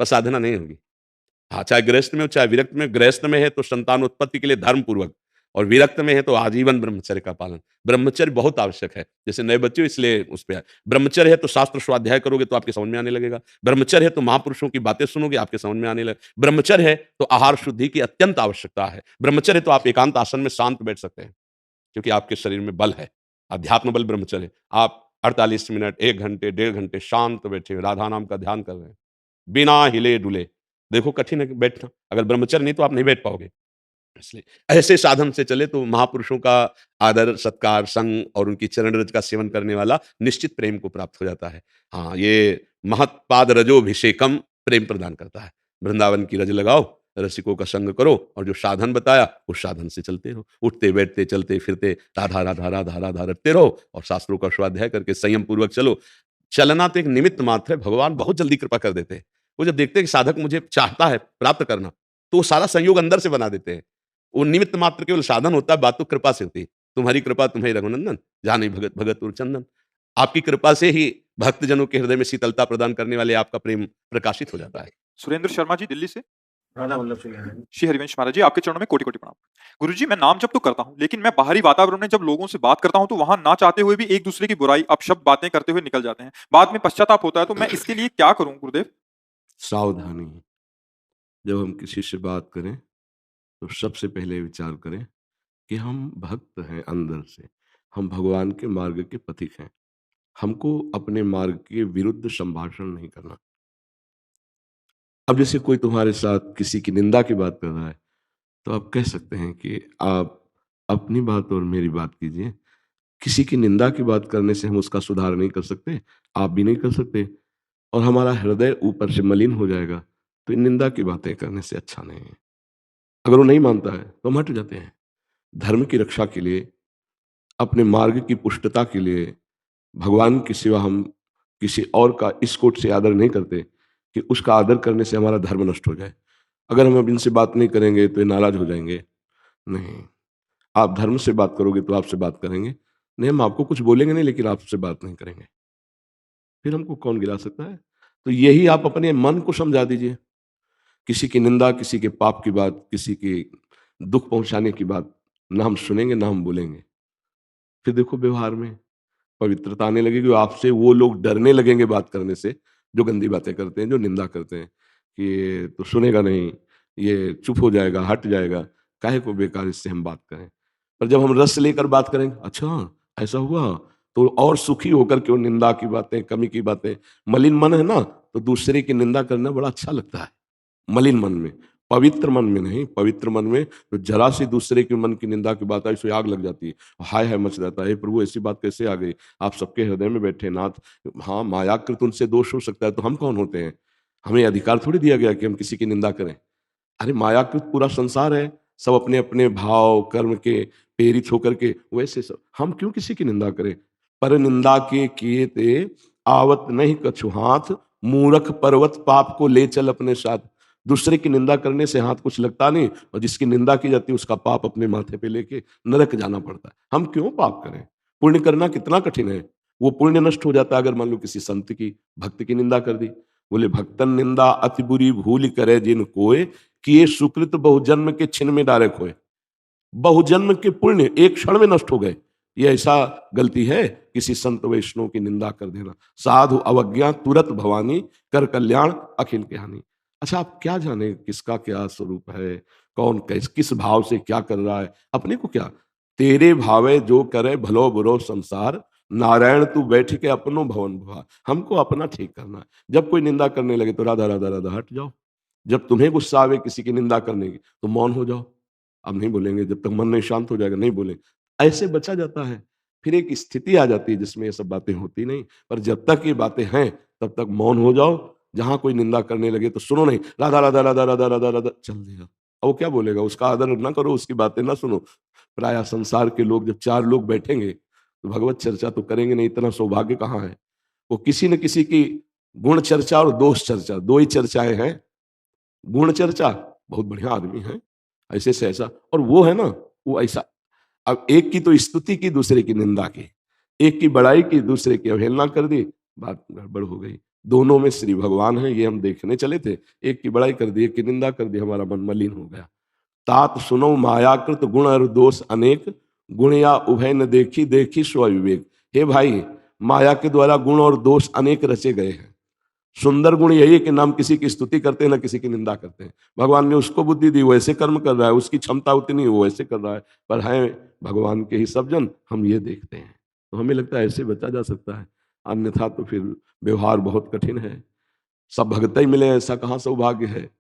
पर साधना नहीं होगी। हाँ, चाहे गृहस्थ में हो, चाहे विरक्त में। गृहस्थ में है तो संतान उत्पत्ति के लिए धर्मपूर्वक, और विरक्त में है तो आजीवन ब्रह्मचर्य का पालन। ब्रह्मचर्य बहुत आवश्यक है। जैसे नए बच्चे हो इसलिए उस पे आए। ब्रह्मचर्य है तो शास्त्र स्वाध्याय करोगे तो आपके समझ में आने लगेगा। ब्रह्मचर्य है तो महापुरुषों की बातें सुनोगे, आपके समझ में आने लगेगा। ब्रह्मचर्य है तो आहार शुद्धि की अत्यंत आवश्यकता है। ब्रह्मचर्य है तो आप एकांत आसन में शांत बैठ सकते हैं, क्योंकि आपके शरीर में बल है। अध्यात्म बल ब्रह्मचर्य है। आप 48 मिनट, 1 घंटे, 1.5 घंटे शांत बैठे हुए राधा नाम का ध्यान कर रहे हैं, बिना हिले-डुले। देखो कठिन है बैठना, अगर ब्रह्मचर्य नहीं तो आप नहीं बैठ पाओगे। इसलिए ऐसे साधन से चले तो महापुरुषों का आदर, सत्कार, संग और उनकी चरण रज का सेवन करने वाला निश्चित प्रेम को प्राप्त हो जाता है। हाँ, ये महत्पाद रजोभिषेकम प्रेम प्रदान करता है। वृंदावन की रज लगाओ, रसिकों का संग करो और जो साधन बताया उस साधन से चलते रहो। उठते, बैठते, चलते, फिरते राधा, राधा, राधा, राधा रटते रहो और शास्त्रों का स्वाध्याय करके संयम पूर्वक चलो। चलना तो एक निमित्त मात्र है, भगवान बहुत जल्दी कृपा कर देते हैं। वो जब देखते हैं कि साधक मुझे चाहता है प्राप्त करना, तो वो सारा संयोग अंदर से बना देते हैं। वो निमित्त मात्र केवल साधन होता है, बात तो कृपा से होती है। तुम्हारी कृपा तुम्हें रघुनंदन, जहाँ नहीं भगत भगत और चंदन। आपकी कृपा से ही भक्तजनों के हृदय में शीतलता प्रदान करने वाले आपका प्रेम प्रकाशित हो जाता है। सुरेंद्र शर्मा जी दिल्ली से। राधा वल्लभ सिंह है। श्री हरिवंश महाराज जी, आपके चरणों में कोटि-कोटि प्रणाम। गुरुजी, मैं नाम जप तो करता हूँ, लेकिन मैं बाहरी वातावरण में जब लोगों से बात करता हूँ, तो वहाँ ना चाहते हुए भी एक-दूसरे की बुराई, अपशब्द बातें करते हुए निकल जाते हैं। बाद में पश्चाताप होता है, तो मैं इसके लिए क्या करूँ गुरुदेव? सावधानी। जब हम किसी से बात करें, तो सबसे पहले विचार करें कि हम भक्त हैं अंदर से, हम भगवान के मार्ग के पथिक हैं। हमको अपने मार्ग के विरुद्ध संभाषण नहीं करना। अब जैसे कोई तुम्हारे साथ किसी की निंदा की बात कर रहा है, तो आप कह सकते हैं कि आप अपनी बात और मेरी बात कीजिए। किसी की निंदा की बात करने से हम उसका सुधार नहीं कर सकते, आप भी नहीं कर सकते, और हमारा हृदय ऊपर से मलिन हो जाएगा। तो इन निंदा की बातें करने से अच्छा नहीं है। अगर वो नहीं मानता है तो हम हट जाते हैं। धर्म की रक्षा के लिए, अपने मार्ग की पुष्टता के लिए, भगवान की सिवा हम किसी और का इस कोट से आदर नहीं करते कि उसका आदर करने से हमारा धर्म नष्ट हो जाए। अगर हम अब इनसे बात नहीं करेंगे तो ये नाराज हो जाएंगे। नहीं, आप धर्म से बात करोगे तो आपसे बात करेंगे। नहीं, हम आपको कुछ बोलेंगे नहीं, लेकिन आपसे बात नहीं करेंगे। फिर हमको कौन गिरा सकता है? तो यही आप अपने मन को समझा दीजिए। किसी की निंदा, किसी के पाप की बात, किसी की दुख पहुंचाने की बात ना हम सुनेंगे, ना हम बोलेंगे। फिर देखो व्यवहार में पवित्रता आने लगेगी। आपसे वो लोग डरने लगेंगे बात करने से, जो गंदी बातें करते हैं, जो निंदा करते हैं कि ये तो सुनेगा नहीं, ये चुप हो जाएगा, हट जाएगा, काहे को बेकार इससे हम बात करें। पर जब हम रस लेकर बात करेंगे, अच्छा ऐसा हुआ, तो और सुखी होकर के वो निंदा की बातें, कमी की बातें, मलिन मन है ना, तो दूसरे की निंदा करना बड़ा अच्छा लगता है। मलिन मन में, पवित्र मन में नहीं। पवित्र मन में तो जरा सी दूसरे के मन की निंदा की बात आई सो आग लग जाती है, हाय हाय मच जाता है। हे प्रभु, ऐसी बात कैसे आ गई? आप सबके हृदय में बैठे नाथ। हाँ, मायाकृत उनसे दोष हो सकता है, तो हम कौन होते हैं? हमें अधिकार थोड़ी दिया गया कि हम किसी की निंदा करें। अरे मायाकृत पूरा संसार है, सब अपने अपने भाव कर्म के प्रेरित होकर के, वैसे सब हम क्यों किसी की निंदा करें? पर निंदा के किए ते आवत नहीं कछु हाथ, मूर्ख पर्वत पाप को ले चल अपने साथ। दूसरे की निंदा करने से हाथ कुछ लगता नहीं, और जिसकी निंदा की जाती है उसका पाप अपने माथे पे लेके नरक जाना पड़ता है। हम क्यों पाप करें? पुण्य करना कितना कठिन है। वो पुण्य नष्ट हो जाता है अगर मान लो किसी संत की, भक्त की निंदा कर दी। बोले भक्तन निंदा अति बुरी भूल करे जिन कोय, किए सुकृत बहुजन्म के छिन में डारे खोए। बहुजन्म के पुण्य एक क्षण में नष्ट हो गए। ये ऐसा गलती है किसी संत वैष्णव की निंदा कर देना। साधु अवज्ञा तुरत भवानी, कर कल्याण अखिल के हानि। अच्छा, आप क्या जाने किसका क्या स्वरूप है, कौन किस भाव से क्या कर रहा है, अपने को क्या? तेरे भावे जो करे भलो बुरो संसार, नारायण तू बैठ के अपनो भवन भवा। हमको अपना ठीक करना है। जब कोई निंदा करने लगे तो राधा राधा राधा हट जाओ। जब तुम्हें गुस्सा आवे किसी की निंदा करने की, तो मौन हो जाओ। अब नहीं बोलेंगे, जब तक मन नहीं शांत हो जाएगा नहीं बोलेंगे। ऐसे बचा जाता है। फिर एक स्थिति आ जाती है जिसमें ये सब बातें होती नहीं। पर जब तक ये बातें हैं तब तक मौन हो जाओ। जहां कोई निंदा करने लगे तो सुनो नहीं, राधा राधा राधा राधा राधा राधा चल दिया। अब वो क्या बोलेगा? उसका आदर ना करो, उसकी बातें ना सुनो। प्राय संसार के लोग जब चार लोग बैठेंगे तो भगवत चर्चा तो करेंगे नहीं, इतना सौभाग्य कहाँ है। वो किसी न किसी की गुण चर्चा और दोष चर्चा, दो ही चर्चाएं हैं। गुण चर्चा, बहुत बढ़िया आदमी है, ऐसे से ऐसा, और वो है ना, वो ऐसा। अब एक की तो स्तुति की, दूसरे की निंदा की, एक की बड़ाई की, दूसरे की अवहेलना कर दी, बात गड़बड़ हो गई। दोनों में श्री भगवान हैं, ये हम देखने चले थे। एक की बड़ाई कर दी, एक की निंदा कर दी, हमारा मन मलिन हो गया। तात सुनो मायाकृत गुण और दोष अनेक, गुण या उभय न देखी, देखी स्व विवेक। हे भाई, माया के द्वारा गुण और दोष अनेक रचे गए हैं। सुंदर गुण यही है कि ना हम किसी की स्तुति करते हैं ना किसी की निंदा करते हैं। भगवान ने उसको बुद्धि दी, वैसे कर्म कर रहा है, उसकी क्षमता उतनी है, वो वैसे कर रहा है, पर हैं भगवान के ही सब जन, हम ये देखते हैं। तो हमें लगता है ऐसे बचा जा सकता है, अन्यथा तो फिर व्यवहार बहुत कठिन है। सब भगत ही मिले ऐसा कहाँ सौभाग्य है।